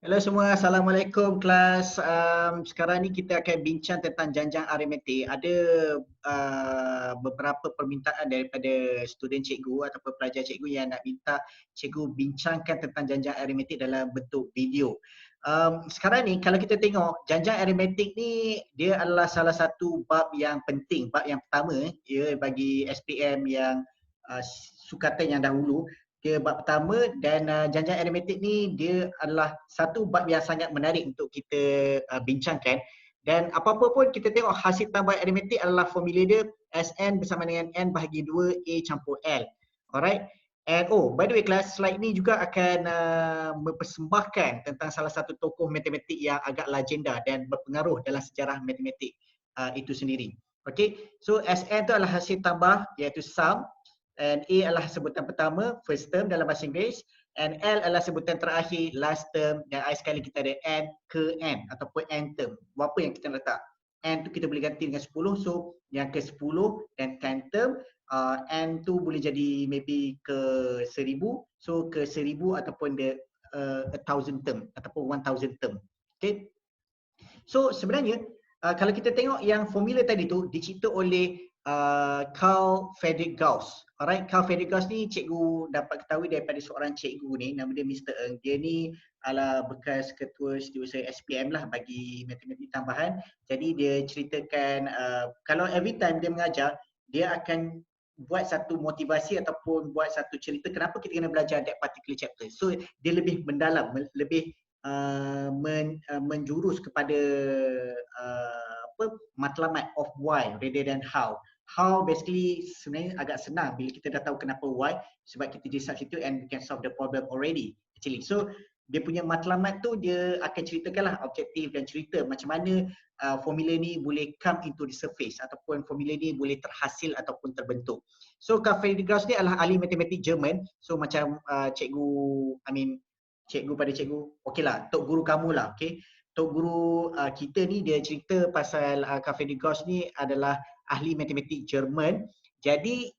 Hello semua, Assalamualaikum kelas. Sekarang ni kita akan bincang tentang janjang aritmetik. Ada beberapa permintaan daripada student cikgu ataupun pelajar cikgu yang nak minta cikgu bincangkan tentang janjang aritmetik dalam bentuk video. Sekarang ni kalau kita tengok janjang aritmetik ni dia adalah salah satu bab yang penting, bab yang pertama ya bagi SPM yang sukatan yang dahulu. Dia bab pertama dan janjang aritmetik ni dia adalah satu bab yang sangat menarik untuk kita bincangkan. Dan apa-apa pun kita tengok hasil tambah aritmetik adalah formula dia Sn bersama dengan N bahagi 2 A campur L. Alright. And by the way kelas, slide ni juga akan mempersembahkan tentang salah satu tokoh matematik yang agak legenda dan berpengaruh dalam sejarah matematik itu sendiri. Okay, so Sn tu adalah hasil tambah iaitu sum, and A adalah sebutan pertama, first term dalam bahasa Inggeris, and L adalah sebutan terakhir, last term, dan I sekali kita ada N ke N ataupun N term. Berapa yang kita letak? N tu kita boleh ganti dengan 10, so yang ke 10 dan 10 term, N tu boleh jadi maybe ke 1000, so ke 1000 ataupun the 1000 term ataupun 1000 term. Okay. So sebenarnya kalau kita tengok yang formula tadi tu dicipta oleh Carl Friedrich Gauss. Alright, Carl Friedrich Gauss ni cikgu dapat ketahui daripada seorang cikgu ni, nama dia Mr. Eng. Dia ni adalah bekas ketua setiausaha SPM lah bagi matematik tambahan. Jadi dia ceritakan kalau every time dia mengajar, dia akan buat satu motivasi ataupun buat satu cerita kenapa kita kena belajar that particular chapter. So dia lebih mendalam, lebih menjurus kepada matlamat of why rather than how. How basically sebenarnya agak senang bila kita dah tahu kenapa why, sebab kita just substitute and we can solve the problem already actually. So dia punya matlamat tu dia akan ceritakanlah objektif dan cerita macam mana formula ni boleh come into the surface ataupun formula ni boleh terhasil ataupun terbentuk. So Carl Friedrich Gauss ni adalah ahli matematik Jerman. So macam cikgu pada cikgu, okeylah, tok guru kamu lah, okey. Tok guru kita ni dia cerita pasal Carl Friedrich Gauss ni adalah ahli matematik Jerman. Jadi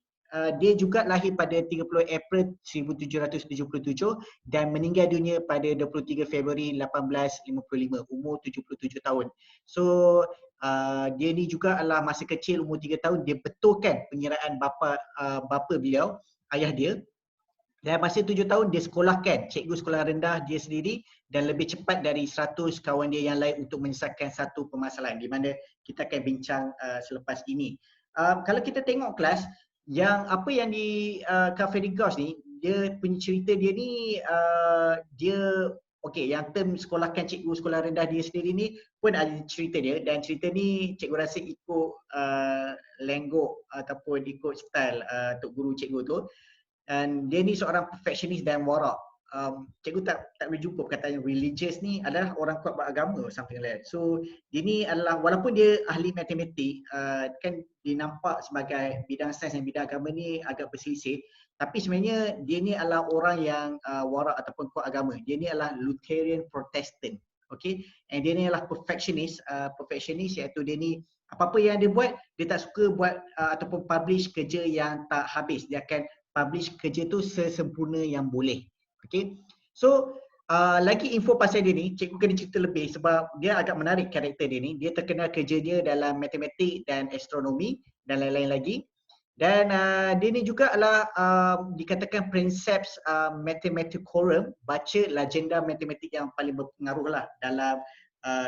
dia juga lahir pada 30 April 1777 dan meninggal dunia pada 23 Februari 1855, umur 77 tahun. So dia ni juga adalah masa kecil umur 3 tahun dia betulkan pengiraan bapa beliau, ayah dia. Dan masa 7 tahun dia sekolahkan cikgu sekolah rendah dia sendiri dan lebih cepat dari 100 kawan dia yang lain untuk menyelesaikan satu permasalahan di mana kita akan bincang selepas ini. Kalau kita tengok kelas, yang apa yang di Carl Friedrich Gauss ni, dia punya cerita dia ni dia okey, yang term sekolahkan cikgu sekolah rendah dia sendiri ni pun ada cerita dia, dan cerita ni cikgu rasa ikut lenggok ataupun ikut style tok guru cikgu tu. Dan dia ni seorang perfectionist dan warak. Cikgu tak boleh jumpa perkataan religious ni adalah orang kuat beragama something like that. So dia ni adalah walaupun dia ahli matematik, kan dinampak sebagai bidang sains dan bidang agama ni agak berselisih, tapi sebenarnya dia ni adalah orang yang warak ataupun kuat agama. Dia ni adalah Lutheran Protestant. Okay, and dia ni adalah perfectionist iaitu dia ni apa-apa yang dia buat, dia tak suka buat ataupun publish kerja yang tak habis. Dia akan publish kerja tu sesempurna yang boleh. Okay. So lagi info pasal dia ni, cikgu kena cerita lebih sebab dia agak menarik karakter dia ni. Dia terkenal kerja dia dalam matematik dan astronomi dan lain-lain lagi. Dan dia ni juga adalah dikatakan princeps mathematicorum, baca legenda matematik yang paling berpengaruh lah dalam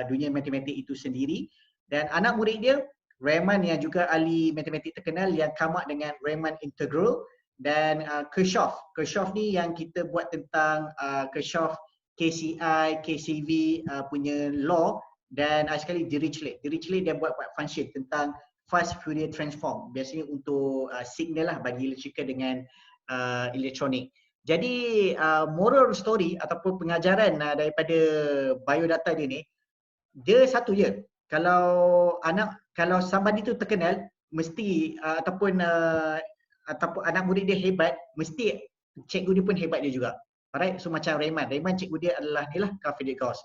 dunia matematik itu sendiri. Dan anak murid dia Riemann yang juga ahli matematik terkenal yang come up dengan Riemann integral, dan Kirchhoff. Kirchhoff ni yang kita buat tentang Kirchhoff KCI, KCV punya law, dan sekali Dirichlet. Dirichlet dia buat function tentang fast Fourier transform, biasanya untuk signal lah bagi electrical dengan elektronik. Jadi moral story ataupun pengajaran daripada biodata dia ni, dia satu je. Kalau somebody tu terkenal, mesti ataupun anak murid dia hebat, mesti cikgu dia pun hebat dia juga. Alright, so macam Riemann cikgu dia adalah ni lah Carl Friedrich Gauss.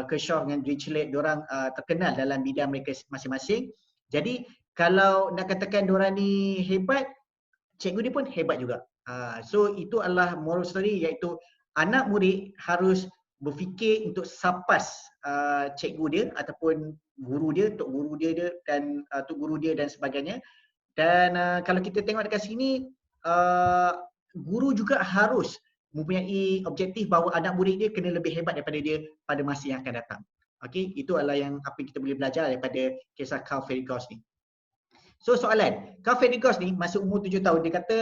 Kirchhoff dengan Dirichlet, diorang terkenal dalam bidang mereka masing-masing. Jadi kalau nak katakan diorang ni hebat, cikgu dia pun hebat juga. So itu adalah moral story, iaitu anak murid harus berfikir untuk sapas cikgu dia ataupun guru dia, tok guru dia dan tok guru dia dan sebagainya. Dan kalau kita tengok dekat sini, guru juga harus mempunyai objektif bahawa anak murid dia kena lebih hebat daripada dia pada masa yang akan datang. Okey, itu adalah yang apa yang kita boleh belajar daripada kisah Carl Fredrik ni. So soalan, Carl Fredrik ni masa umur 7 tahun dia kata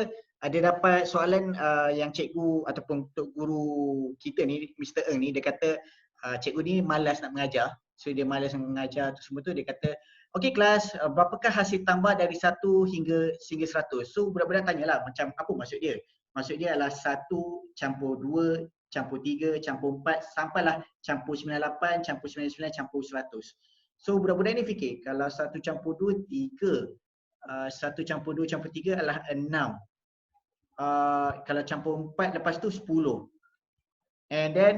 dia dapat soalan yang cikgu ataupun tok guru kita ni, Mr. Eng ni, dia kata cikgu ni malas nak mengajar. So dia malas nak mengajar tu semua tu, dia kata, okey kelas, berapakah hasil tambah dari 1 hingga 100? So budak-budak tanyalah macam apa maksud dia? Maksud dia adalah 1 campur 2 campur 3 campur 4 sampailah campur 98 campur 99 campur 100. So budak-budak ni fikir kalau 1 campur 2 3, 1 campur 2 campur 3 adalah 6. Kalau campur 4 lepas tu 10. And then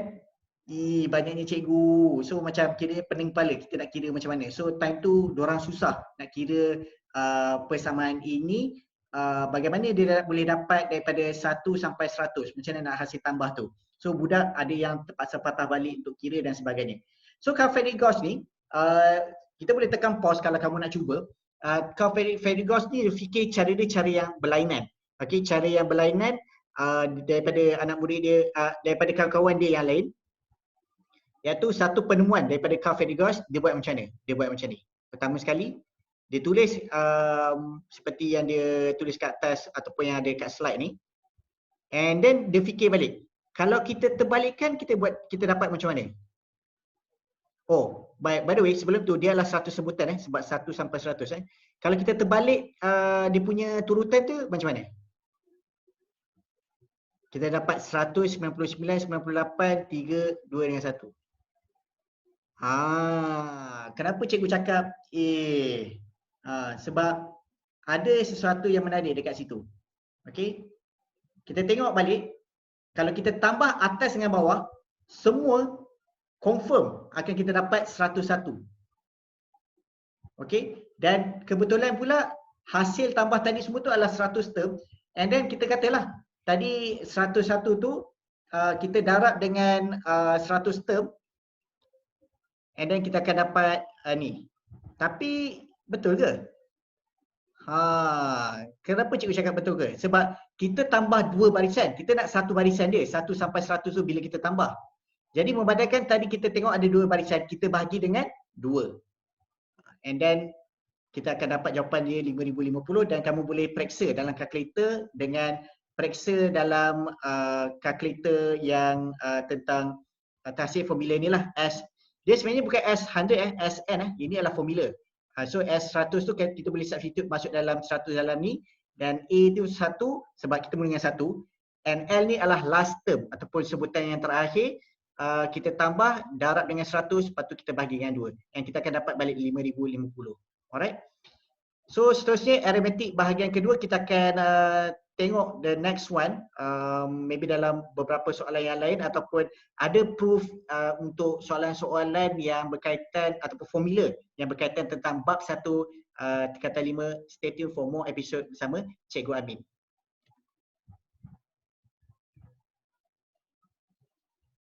banyaknya cikgu. So macam kira pening kepala, kita nak kira macam mana. So time tu diorang susah nak kira persamaan ini bagaimana dia boleh dapat daripada 1 sampai 100. Macam mana nak hasil tambah tu. So budak ada yang terpaksa patah balik untuk kira dan sebagainya. So Carl Fredrik ni kita boleh tekan pause kalau kamu nak cuba. Carl Fredrik ni fikir cara dia cara yang berlainan. Okey, cara yang berlainan daripada anak murid dia, daripada kawan-kawan dia yang lain. Iaitu satu penemuan daripada Carl Fredrik dia buat macam mana? Dia buat macam ni. Pertama sekali, dia tulis seperti yang dia tulis kat atas ataupun yang ada kat slide ni. And then dia fikir balik. Kalau kita terbalikkan, kita dapat macam mana? Oh, by the way, sebelum tu dia adalah 100 sebutan sebab 1 sampai 100 Kalau kita terbalik dia punya turutan tu macam mana? Kita dapat 100, 99, 98, 3, 2 dengan 1. Kenapa cikgu cakap sebab ada sesuatu yang menarik dekat situ. Okey. Kita tengok balik, kalau kita tambah atas dengan bawah, semua confirm akan kita dapat 101. Okey. Dan kebetulan pula hasil tambah tadi semua tu adalah 100 term. And then kita katalah tadi 101 tu kita darab dengan 100 term. And then kita akan dapat ni. Tapi betul ke? Kenapa cikgu cakap betul ke? Sebab kita tambah 2 barisan. Kita nak 1 barisan dia. 1 sampai 100 tu bila kita tambah. Jadi membandingkan tadi kita tengok ada 2 barisan. Kita bahagi dengan 2. And then kita akan dapat jawapan dia 5050 dan kamu boleh periksa dalam kalkulator dengan periksa dalam kalkulator yang tentang hasil formula ni lah. Dia sebenarnya bukan S100 SN ini adalah formula. So S100 tu kita boleh substitute masuk dalam 100 dalam ni dan A tu 1 sebab kita mula dengan 1 and L ni adalah last term ataupun sebutan yang terakhir. Kita tambah darab dengan 100 lepas tu kita bahagi dengan 2 and kita akan dapat balik 5050. Alright. So seterusnya arithmetic bahagian kedua kita akan tengok the next one, maybe dalam beberapa soalan yang lain ataupun ada proof untuk soalan-soalan yang berkaitan ataupun formula yang berkaitan tentang bab 1 tingkatan 5. Stay tuned for more episode bersama Cikgu Amin.